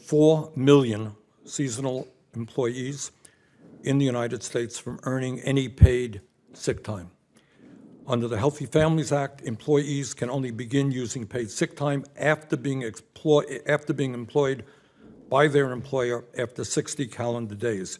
4 million seasonal employees in the United States from earning any paid sick time. Under the Healthy Families Act, employees can only begin using paid sick time after being employed by their employer after 60 calendar days.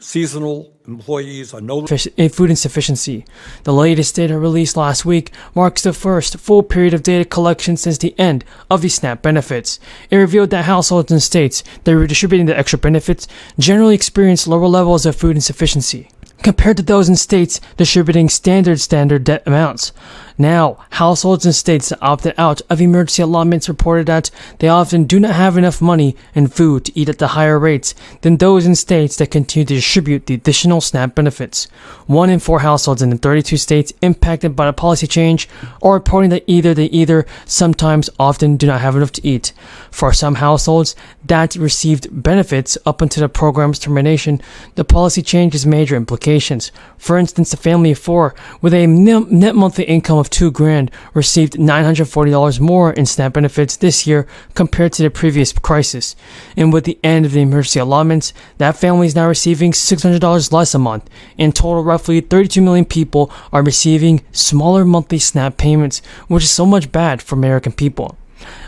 Seasonal employees are no food insufficiency. The latest data released last week marks the first full period of data collection since the end of the SNAP benefits. It revealed that households in states that were distributing the extra benefits generally experienced lower levels of food insufficiency compared to those in states distributing standard debt amounts. Now, households in states that opted out of emergency allotments reported that they often do not have enough money and food to eat at the higher rates than those in states that continue to distribute the additional SNAP benefits. 1 in 4 households in the 32 states impacted by the policy change are reporting that either sometimes often do not have enough to eat. For some households that received benefits up until the program's termination, the policy change has major implications. For instance, a family of 4 with a net monthly income of $2,000 received $940 more in SNAP benefits this year compared to the previous crisis. And with the end of the emergency allotments, that family is now receiving $600 less a month. In total, roughly 32 million people are receiving smaller monthly SNAP payments, which is so much bad for American people.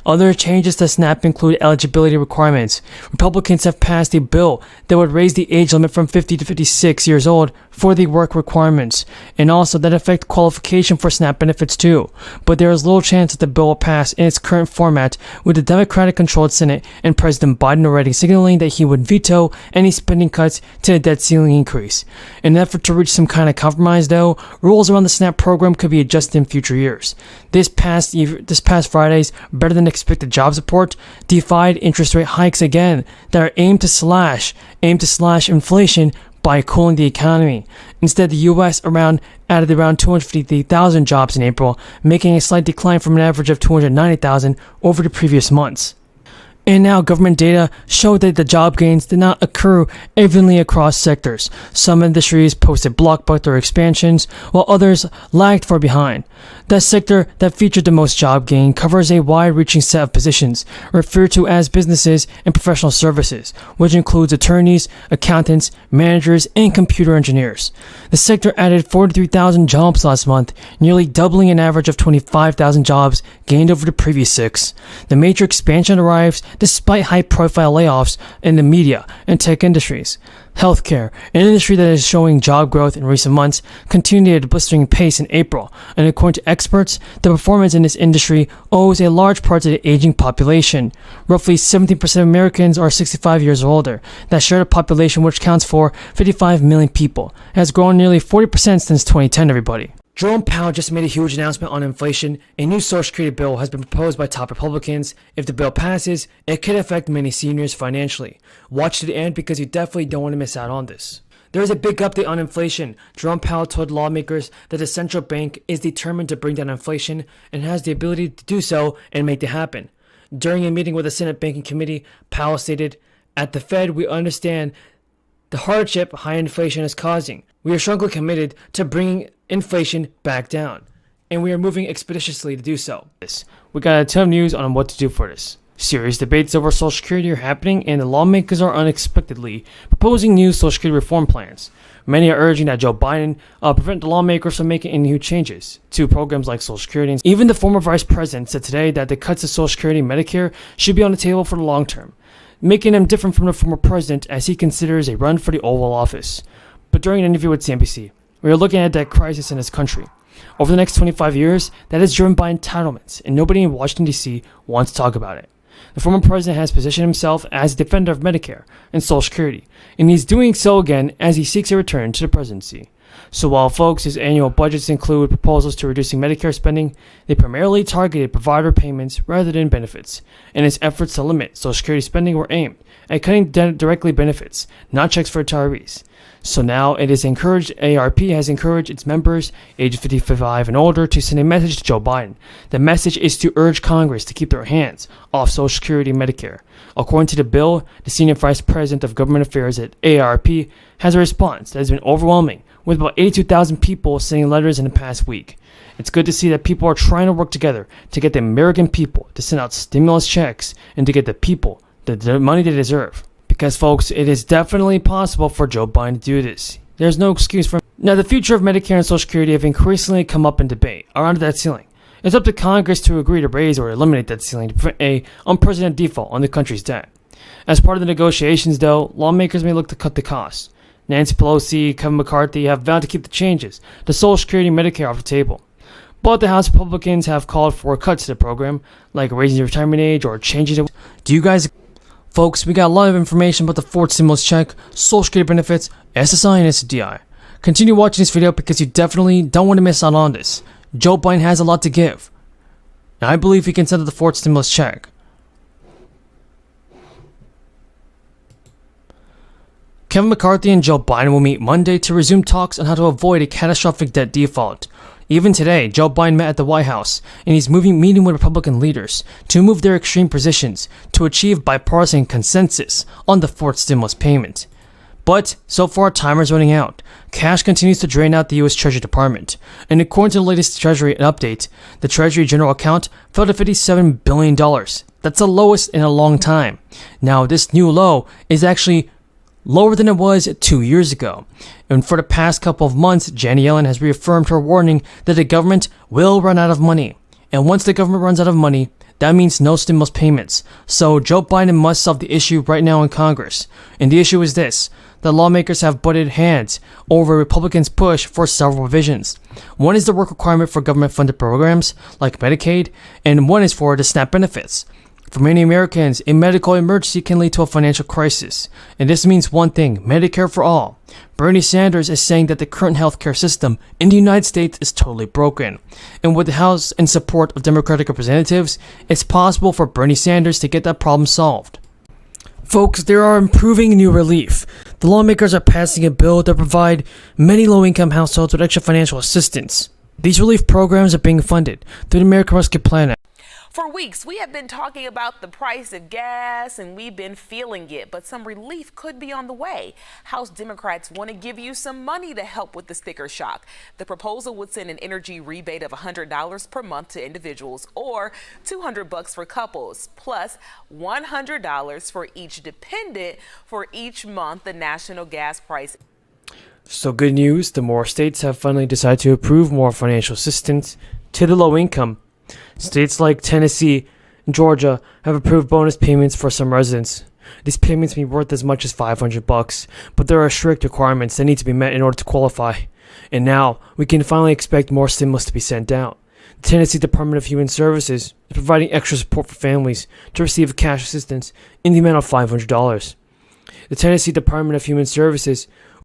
Other changes to SNAP include eligibility requirements. Republicans have passed a bill that would raise the age limit from 50 to 56 years old for the work requirements, and also that affect qualification for SNAP benefits too. But there is little chance that the bill will pass in its current format, with the Democratic-controlled Senate and President Biden already signaling that he would veto any spending cuts to the debt ceiling increase. In an effort to reach some kind of compromise, though, rules around the SNAP program could be adjusted in future years. This past Friday's better than expected jobs report defied interest rate hikes again that are aimed to slash inflation by cooling the economy. Instead, the U.S. added around 250,000 jobs in April, making a slight decline from an average of 290,000 over the previous months. And now government data showed that the job gains did not occur evenly across sectors. Some industries posted blockbuster expansions, while others lagged far behind. The sector that featured the most job gain covers a wide-reaching set of positions, referred to as businesses and professional services, which includes attorneys, accountants, managers, and computer engineers. The sector added 43,000 jobs last month, nearly doubling an average of 25,000 jobs gained over the previous 6. The major expansion arrives despite high-profile layoffs in the media and tech industries. Healthcare, an industry that is showing job growth in recent months, continued at a blistering pace in April, and according to experts, the performance in this industry owes a large part to the aging population. Roughly 17% of Americans are 65 years or older. That share of population, which counts for 55 million people, has grown nearly 40% since 2010, everybody. Jerome Powell just made a huge announcement on inflation. A new Social Security bill has been proposed by top Republicans. If the bill passes, it could affect many seniors financially. Watch to the end because you definitely don't want to miss out on this. There is a big update on inflation. Jerome Powell told lawmakers that the central bank is determined to bring down inflation and has the ability to do so and make it happen. During a meeting with the Senate Banking Committee, Powell stated, "At the Fed, we understand the hardship high inflation is causing. We are strongly committed to bringing inflation back down, and we are moving expeditiously to do so." We got a ton of news on what to do for this. Serious debates over Social Security are happening, and the lawmakers are unexpectedly proposing new Social Security reform plans. Many are urging that Joe Biden prevent the lawmakers from making any new changes to programs like Social Security. Even the former vice president said today that the cuts to Social Security and Medicare should be on the table for the long term, making him different from the former president as he considers a run for the Oval Office. But during an interview with CNBC, we are looking at that crisis in this country. Over the next 25 years, that is driven by entitlements, and nobody in Washington, D.C. wants to talk about it. The former president has positioned himself as a defender of Medicare and Social Security, and he's doing so again as he seeks a return to the presidency. So while his annual budgets include proposals to reducing Medicare spending, they primarily targeted provider payments rather than benefits, and his efforts to limit Social Security spending were aimed at cutting directly benefits, not checks for retirees. So now it is encouraged, AARP has encouraged its members aged 55 and older to send a message to Joe Biden. The message is to urge Congress to keep their hands off Social Security and Medicare. According to the bill, the senior vice president of government affairs at AARP has a response that has been overwhelming, with about 82,000 people sending letters in the past week. It's good to see that people are trying to work together to get the American people to send out stimulus checks and to get the people the money they deserve. Because, folks, it is definitely possible for Joe Biden to do this. There's no excuse for him. Now, the future of Medicare and Social Security have increasingly come up in debate around that ceiling. It's up to Congress to agree to raise or eliminate that ceiling to prevent a unprecedented default on the country's debt. As part of the negotiations, though, lawmakers may look to cut the costs. Nancy Pelosi, Kevin McCarthy have vowed to keep the changes to Social Security and Medicare off the table. But the House Republicans have called for cuts to the program, like raising the retirement age or changing it. Do you guys... Folks, we got a lot of information about the fourth stimulus check, Social Security benefits, SSI and SSDI. Continue watching this video because you definitely don't want to miss out on this. Joe Biden has a lot to give. Now, I believe he can send out the fourth stimulus check. Kevin McCarthy and Joe Biden will meet Monday to resume talks on how to avoid a catastrophic debt default. Even today, Joe Biden met at the White House, and he's meeting with Republican leaders to move their extreme positions to achieve bipartisan consensus on the fourth stimulus payment. But so far, time is running out. Cash continues to drain out the U.S. Treasury Department, and according to the latest Treasury update, the Treasury General account fell to $57 billion. That's the lowest in a long time. Now, this new low is actually lower than it was 2 years ago. And for the past couple of months, Janet Yellen has reaffirmed her warning that the government will run out of money. And once the government runs out of money, that means no stimulus payments. So Joe Biden must solve the issue right now in Congress. And the issue is this: the lawmakers have butted heads over Republicans' push for several provisions. One is the work requirement for government-funded programs like Medicaid, and one is for the SNAP benefits. For many Americans, a medical emergency can lead to a financial crisis. And this means one thing: Medicare for all. Bernie Sanders is saying that the current healthcare system in the United States is totally broken. And with the House and support of Democratic representatives, it's possible for Bernie Sanders to get that problem solved. Folks, there are improving new relief. The lawmakers are passing a bill that provide many low-income households with extra financial assistance. These relief programs are being funded through the American Rescue Plan Act. For weeks, we have been talking about the price of gas and we've been feeling it, but some relief could be on the way. House Democrats want to give you some money to help with the sticker shock. The proposal would send an energy rebate of $100 per month to individuals or $200 for couples, plus $100 for each dependent for each month the national gas price. So good news, the more states have finally decided to approve more financial assistance to the low income. States like Tennessee and Georgia have approved bonus payments for some residents. These payments may be worth as much as $500, but there are strict requirements that need to be met in order to qualify. And now, we can finally expect more stimulus to be sent out. The Tennessee Department of Human Services is providing extra support for families to receive cash assistance in the amount of $500. The Tennessee Department of Human Services